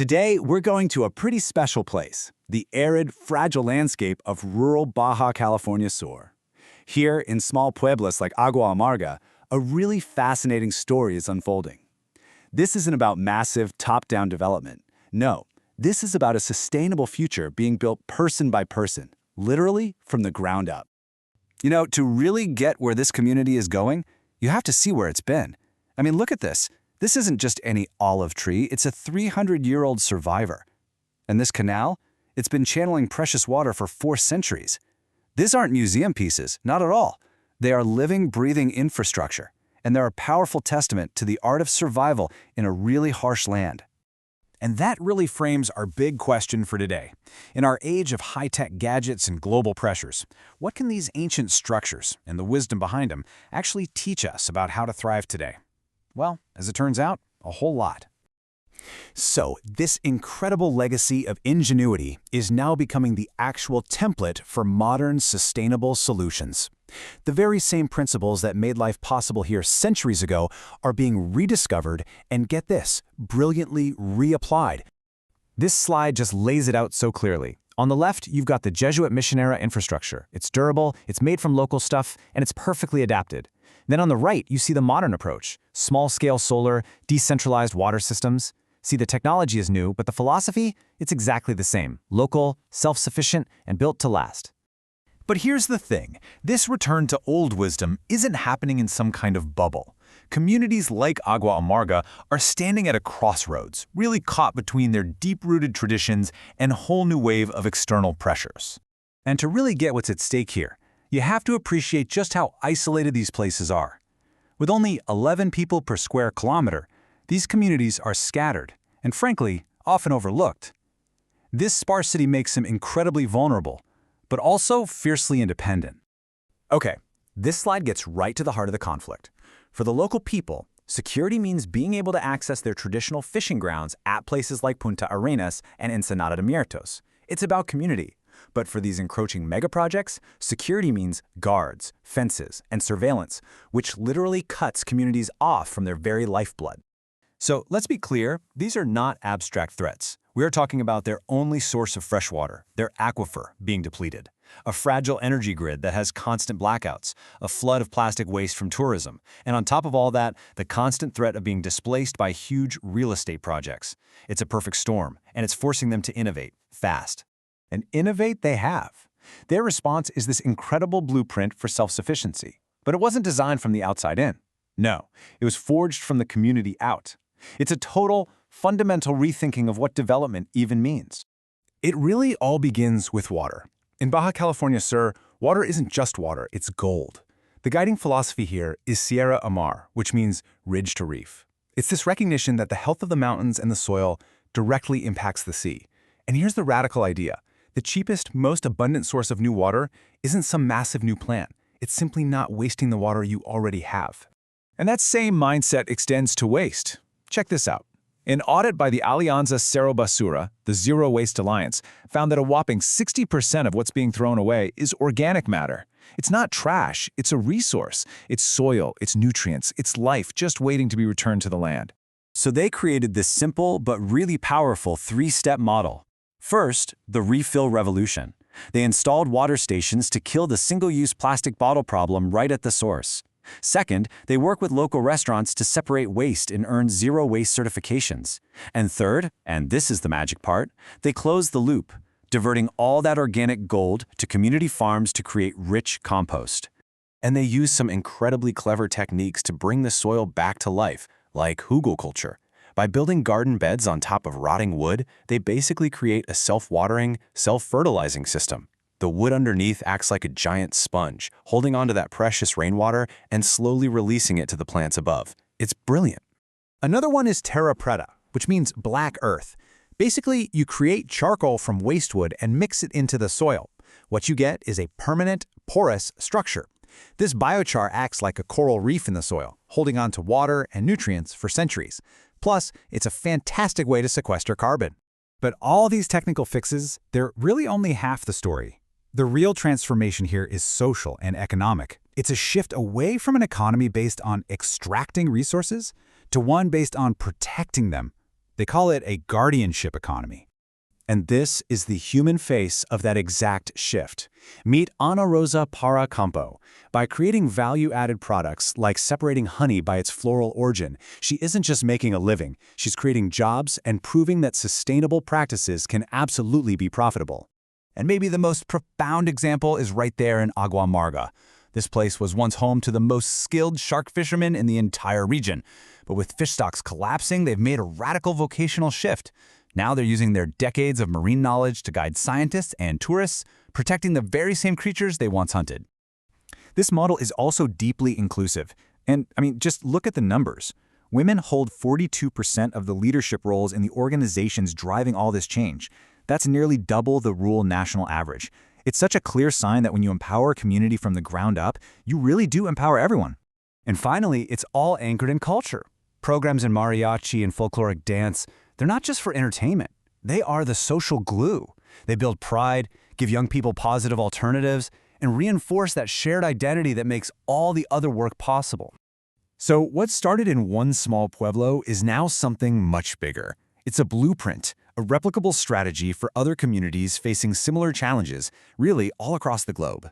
Today, we're going to a pretty special place, the arid, fragile landscape of rural Baja California Sur. Here, in small pueblos like Agua Amarga, a really fascinating story is unfolding. This isn't about massive, top-down development. No, this is about a sustainable future being built person by person, literally from the ground up. You know, to really get where this community is going, you have to see where it's been. I mean, look at this. This isn't just any olive tree, it's a 300-year-old survivor. And this canal? It's been channeling precious water for 4 centuries. These aren't museum pieces, not at all. They are living, breathing infrastructure, and they're a powerful testament to the art of survival in a really harsh land. And that really frames our big question for today. In our age of high-tech gadgets and global pressures, what can these ancient structures and the wisdom behind them actually teach us about how to thrive today? Well, as it turns out, a whole lot. So, this incredible legacy of ingenuity is now becoming the actual template for modern, sustainable solutions. The very same principles that made life possible here centuries ago are being rediscovered and, get this, brilliantly reapplied. This slide just lays it out so clearly. On the left, you've got the Jesuit mission-era infrastructure. It's durable, it's made from local stuff, and it's perfectly adapted. Then on the right, you see the modern approach. Small-scale solar, decentralized water systems. See, the technology is new, but the philosophy, it's exactly the same. Local, self-sufficient, and built to last. But here's the thing. This return to old wisdom isn't happening in some kind of bubble. Communities like Agua Amarga are standing at a crossroads, really caught between their deep-rooted traditions and a whole new wave of external pressures. And to really get what's at stake here, you have to appreciate just how isolated these places are. With only 11 people per square kilometer, these communities are scattered and, frankly, often overlooked. This sparsity makes them incredibly vulnerable, but also fiercely independent. Okay, this slide gets right to the heart of the conflict. For the local people, security means being able to access their traditional fishing grounds at places like Punta Arenas and Ensenada de Muertos. It's about community. But for these encroaching megaprojects, security means guards, fences, and surveillance, which literally cuts communities off from their very lifeblood. So let's be clear, these are not abstract threats. We are talking about their only source of fresh water, their aquifer, being depleted. A fragile energy grid that has constant blackouts, a flood of plastic waste from tourism, and on top of all that, the constant threat of being displaced by huge real estate projects. It's a perfect storm, and it's forcing them to innovate, fast. And innovate they have. Their response is this incredible blueprint for self-sufficiency. But it wasn't designed from the outside in. No, it was forged from the community out. It's a total, fundamental rethinking of what development even means. It really all begins with water. In Baja California Sur, water isn't just water, it's gold. The guiding philosophy here is Sierra a Mar, which means ridge to reef. It's this recognition that the health of the mountains and the soil directly impacts the sea. And here's the radical idea. The cheapest, most abundant source of new water isn't some massive new plant. It's simply not wasting the water you already have. And that same mindset extends to waste. Check this out. An audit by the Alianza Cero Basura, the Zero Waste Alliance, found that a whopping 60% of what's being thrown away is organic matter. It's not trash, it's a resource. It's soil, it's nutrients, it's life just waiting to be returned to the land. So they created this simple but really powerful 3-step model. First, the refill revolution. They installed water stations to kill the single-use plastic bottle problem right at the source. Second, they work with local restaurants to separate waste and earn zero-waste certifications. And third, and this is the magic part, they close the loop, diverting all that organic gold to community farms to create rich compost. And they use some incredibly clever techniques to bring the soil back to life, like hugelkultur. By building garden beds on top of rotting wood, they basically create a self-watering, self-fertilizing system. The wood underneath acts like a giant sponge, holding onto that precious rainwater and slowly releasing it to the plants above. It's brilliant. Another one is terra preta, which means black earth. Basically, you create charcoal from waste wood and mix it into the soil. What you get is a permanent, porous structure. This biochar acts like a coral reef in the soil, holding on to water and nutrients for centuries. Plus, it's a fantastic way to sequester carbon. But all these technical fixes, they're really only half the story. The real transformation here is social and economic. It's a shift away from an economy based on extracting resources to one based on protecting them. They call it a guardianship economy. And this is the human face of that exact shift. Meet Ana Rosa Para Campo. By creating value-added products like separating honey by its floral origin, she isn't just making a living, she's creating jobs and proving that sustainable practices can absolutely be profitable. And maybe the most profound example is right there in Agua Amarga. This place was once home to the most skilled shark fishermen in the entire region. But with fish stocks collapsing, they've made a radical vocational shift. Now they're using their decades of marine knowledge to guide scientists and tourists, protecting the very same creatures they once hunted. This model is also deeply inclusive. And, just look at the numbers. Women hold 42% of the leadership roles in the organizations driving all this change. That's nearly double the rural national average. It's such a clear sign that when you empower a community from the ground up, you really do empower everyone. And finally, it's all anchored in culture. Programs in mariachi and folkloric dance, they're not just for entertainment. They are the social glue. They build pride, give young people positive alternatives, and reinforce that shared identity that makes all the other work possible. So what started in one small pueblo is now something much bigger. It's a blueprint, a replicable strategy for other communities facing similar challenges, really all across the globe.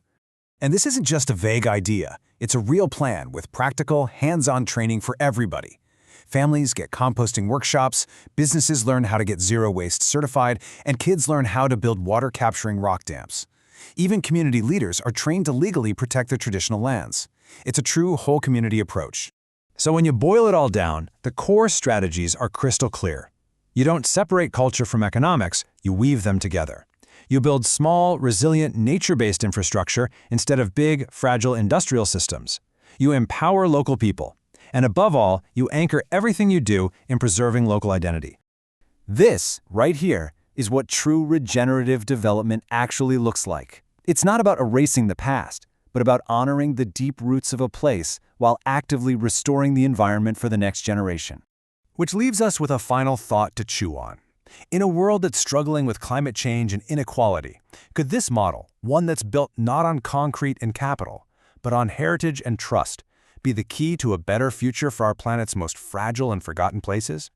And this isn't just a vague idea. It's a real plan with practical, hands-on training for everybody. Families get composting workshops, businesses learn how to get zero waste certified, and kids learn how to build water-capturing rock dams. Even community leaders are trained to legally protect their traditional lands. It's a true whole community approach. So when you boil it all down, the core strategies are crystal clear. You don't separate culture from economics, you weave them together. You build small, resilient, nature-based infrastructure instead of big, fragile industrial systems. You empower local people. And above all, you anchor everything you do in preserving local identity. This, right here, is what true regenerative development actually looks like. It's not about erasing the past, but about honoring the deep roots of a place while actively restoring the environment for the next generation. Which leaves us with a final thought to chew on. In a world that's struggling with climate change and inequality, could this model, one that's built not on concrete and capital, but on heritage and trust, be the key to a better future for our planet's most fragile and forgotten places?